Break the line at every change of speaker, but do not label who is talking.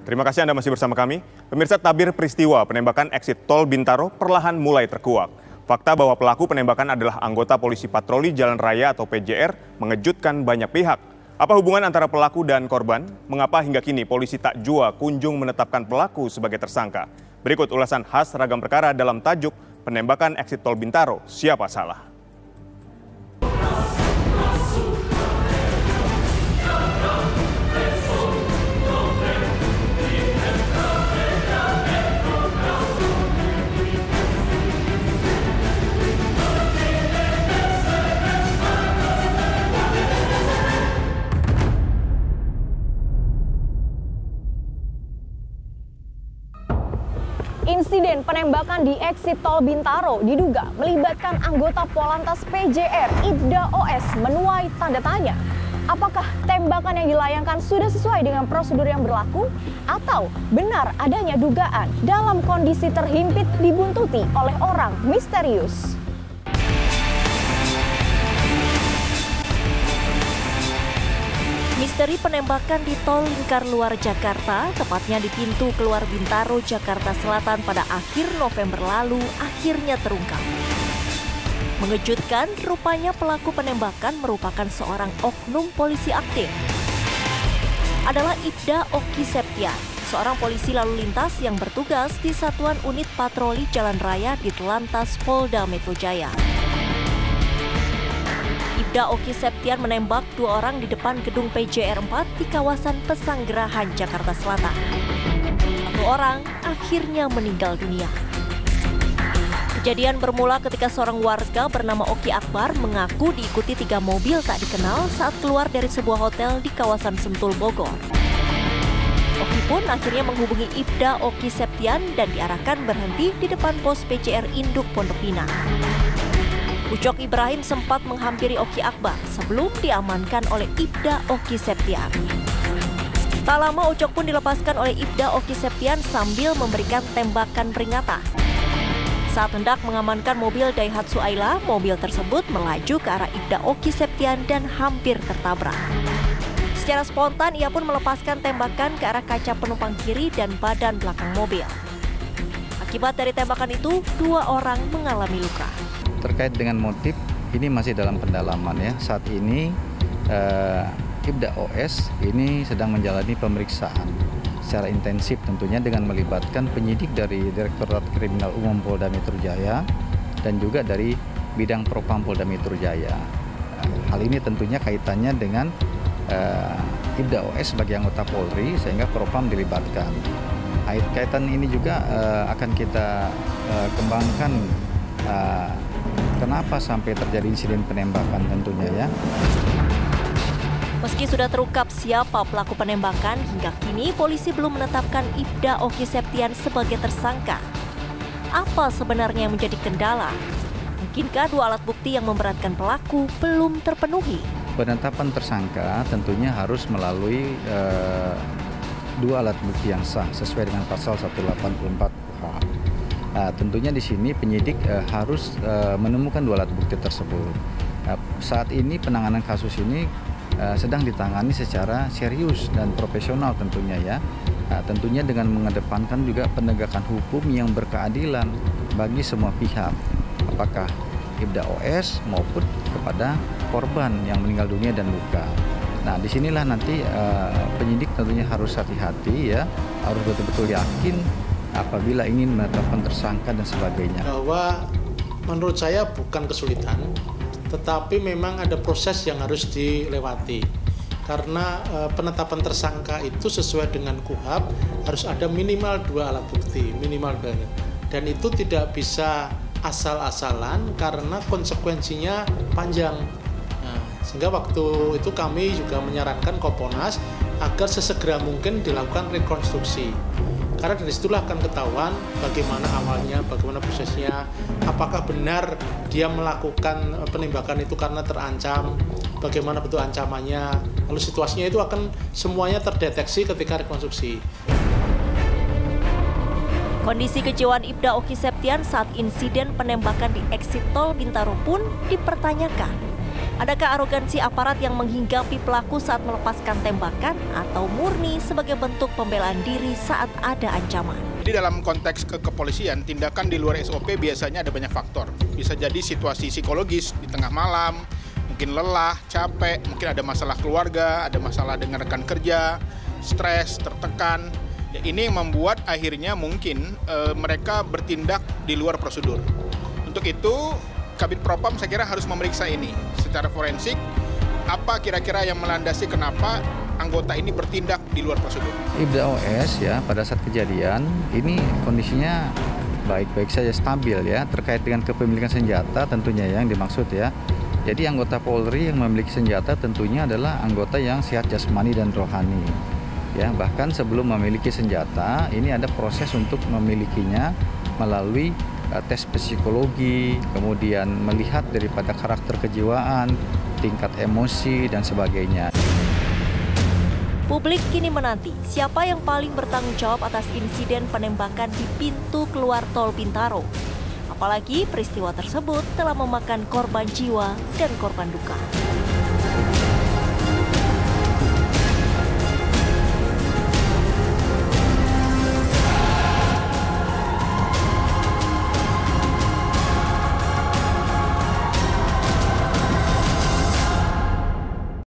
Terima kasih Anda masih bersama kami. Pemirsa, tabir peristiwa penembakan eksit tol Bintaro perlahan mulai terkuak. Fakta bahwa pelaku penembakan adalah anggota polisi patroli jalan raya atau PJR mengejutkan banyak pihak. Apa hubungan antara pelaku dan korban? Mengapa hingga kini polisi tak jua kunjung menetapkan pelaku sebagai tersangka? Berikut ulasan khas ragam perkara dalam tajuk penembakan eksit tol Bintaro, siapa salah?
Insiden penembakan di eksit tol Bintaro diduga melibatkan anggota Polantas PJR Ibda OS menuai tanda tanya. Apakah tembakan yang dilayangkan sudah sesuai dengan prosedur yang berlaku? Atau benar adanya dugaan dalam kondisi terhimpit dibuntuti oleh orang misterius? Misteri penembakan di tol lingkar luar Jakarta, tepatnya di pintu keluar Bintaro, Jakarta Selatan pada akhir November lalu, akhirnya terungkap. Mengejutkan, rupanya pelaku penembakan merupakan seorang oknum polisi aktif. Adalah Ibda Oki Septian, seorang polisi lalu lintas yang bertugas di Satuan Unit Patroli Jalan Raya di Telantas Polda Metro Jaya. Ibda Oki Septian menembak 2 orang di depan gedung PJR 4 di kawasan Pesanggerahan, Jakarta Selatan. 1 orang akhirnya meninggal dunia. Kejadian bermula ketika seorang warga bernama Oki Akbar mengaku diikuti 3 mobil tak dikenal saat keluar dari sebuah hotel di kawasan Sentul, Bogor. Oki pun akhirnya menghubungi Ibda Oki Septian dan diarahkan berhenti di depan pos PJR Induk Pondok Pinang. Ucok Ibrahim sempat menghampiri Oki Akbar sebelum diamankan oleh Ibda Oki Septian. Tak lama Ucok pun dilepaskan oleh Ibda Oki Septian sambil memberikan tembakan peringatan. Saat hendak mengamankan mobil Daihatsu Ayla, mobil tersebut melaju ke arah Ibda Oki Septian dan hampir tertabrak. Secara spontan ia pun melepaskan tembakan ke arah kaca penumpang kiri dan badan belakang mobil. Akibat dari tembakan itu, 2 orang mengalami luka.
Terkait dengan motif, ini masih dalam pendalaman ya. Saat ini Ibda OS ini sedang menjalani pemeriksaan secara intensif tentunya dengan melibatkan penyidik dari Direktorat Kriminal Umum Polda Metro Jaya dan juga dari bidang Propam Polda Metro Jaya. Hal ini tentunya kaitannya dengan Ibda OS sebagai anggota Polri sehingga Propam dilibatkan. Kaitan ini juga akan kita kembangkan. Kenapa sampai terjadi insiden penembakan tentunya ya.
Meski sudah terungkap siapa pelaku penembakan, hingga kini polisi belum menetapkan Ibda Oki Septian sebagai tersangka. Apa sebenarnya yang menjadi kendala? Mungkinkah 2 alat bukti yang memberatkan pelaku belum terpenuhi?
Penetapan tersangka tentunya harus melalui 2 alat bukti yang sah sesuai dengan pasal 184 KUHP. Tentunya di sini penyidik harus menemukan 2 alat bukti tersebut. Saat ini penanganan kasus ini sedang ditangani secara serius dan profesional tentunya ya. Tentunya dengan mengedepankan juga penegakan hukum yang berkeadilan bagi semua pihak. Apakah Ibda OS maupun kepada korban yang meninggal dunia dan luka. Nah, disinilah nanti penyidik tentunya harus hati-hati ya, harus betul-betul yakin apabila ingin menetapkan tersangka dan sebagainya.
Bahwa menurut saya bukan kesulitan, tetapi memang ada proses yang harus dilewati. Karena penetapan tersangka itu sesuai dengan KUHP harus ada minimal 2 alat bukti, minimal 2. Dan itu tidak bisa asal-asalan karena konsekuensinya panjang. Nah, sehingga waktu itu kami juga menyarankan Kompolnas agar sesegera mungkin dilakukan rekonstruksi. Karena dari situlah akan ketahuan bagaimana awalnya, bagaimana prosesnya, apakah benar dia melakukan penembakan itu karena terancam, bagaimana bentuk ancamannya, lalu situasinya itu akan semuanya terdeteksi ketika rekonstruksi.
Kondisi kejiwaan Ibda Oki Septian saat insiden penembakan di eksit tol Bintaro pun dipertanyakan. Adakah arogansi aparat yang menghinggapi pelaku saat melepaskan tembakan atau murni sebagai bentuk pembelaan diri saat ada ancaman?
Jadi dalam konteks kepolisian, tindakan di luar SOP biasanya ada banyak faktor. Bisa jadi situasi psikologis di tengah malam, mungkin lelah, capek, mungkin ada masalah keluarga, ada masalah dengan rekan kerja, stres, tertekan. Ya, ini yang membuat akhirnya mungkin mereka bertindak di luar prosedur. Untuk itu, Kabid Propam saya kira harus memeriksa ini secara forensik, apa kira-kira yang melandasi kenapa anggota ini bertindak di luar prosedur.
Ibda OS ya pada saat kejadian ini kondisinya baik-baik saja, stabil ya, terkait dengan kepemilikan senjata tentunya yang dimaksud ya. Jadi anggota Polri yang memiliki senjata tentunya adalah anggota yang sehat jasmani dan rohani. Ya, bahkan sebelum memiliki senjata ini ada proses untuk memilikinya melalui tes psikologi, kemudian melihat daripada karakter kejiwaan, tingkat emosi, dan sebagainya.
Publik kini menanti siapa yang paling bertanggung jawab atas insiden penembakan di pintu keluar tol Bintaro. Apalagi peristiwa tersebut telah memakan korban jiwa dan korban luka.